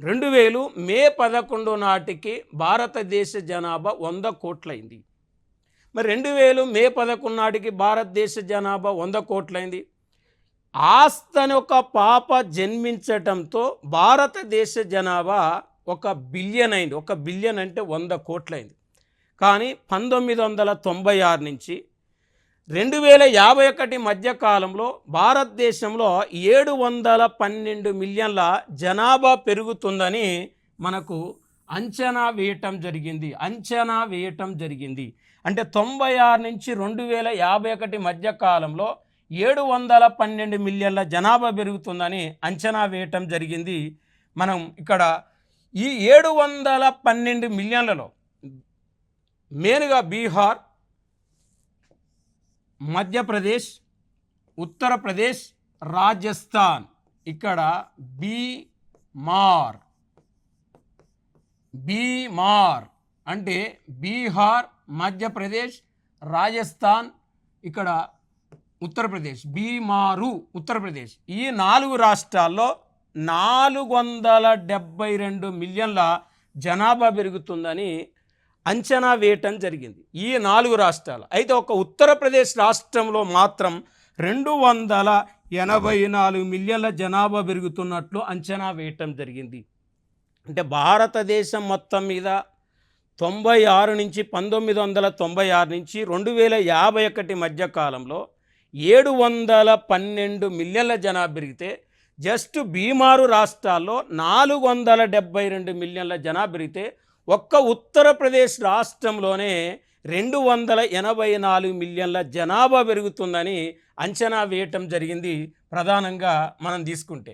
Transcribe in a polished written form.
2000 మే 11 నాటికి భారతదేశ జనాభా 100 కోట్లయింది. మరి 2000 మే 11 నాటికి భారతదేశ జనాభా 100 కోట్లయింది. ఆస్తని ఒక పాప జన్మించటంతో భారతదేశ జనాభా 1 బిలియన్ అయింది. 1 బిలియన్ అంటే 100 కోట్లయింది. కానీ 1996 నుంచి 2051 మధ్య కాలంలో భారతదేశంలో 712 మిలియన్ల జనాభా పెరుగుతుందని మనకు అంచనా వేయటం జరిగింది. అంటే 96 నుంచి 2051 మధ్య కాలంలో 712 మిలియన్ల జనాభా పెరుగుతుందని అంచనా వేయటం జరిగింది. మనం ఇక్కడ ఈ 712 మిలియన్లలో మెయిన్గా బీహార్, మధ్యప్రదేశ్, ఉత్తరప్రదేశ్, రాజస్థాన్, ఇక్కడ బీమార్ అంటే బీహార్, మధ్యప్రదేశ్, రాజస్థాన్, ఇక్కడ ఉత్తరప్రదేశ్, బీమారు ఉత్తరప్రదేశ్, ఈ 4 రాష్ట్రాల్లో 472 మిలియన్ల జనాభా పెరుగుతుందని అంచనా వేయటం జరిగింది. ఈ 4 రాష్ట్రాలు. అయితే ఒక ఉత్తరప్రదేశ్ రాష్ట్రంలో మాత్రం 284 మిలియన్ల జనాభా పెరుగుతున్నట్లు అంచనా వేయటం జరిగింది. అంటే భారతదేశం మొత్తం మీద 1996 నుంచి 2051 మధ్య కాలంలో 712 మిలియన్ల జనాభా పెరిగితే జస్ట్ బీమారు రాష్ట్రాల్లో 472 మిలియన్ల జనాభా పెరిగితే ఒక్క ఉత్తరప్రదేశ్ రాష్ట్రంలోనే 284 మిలియన్ల జనాభా పెరుగుతుందని అంచనా వేయటం జరిగింది. ప్రధానంగా మనం తీసుకుంటే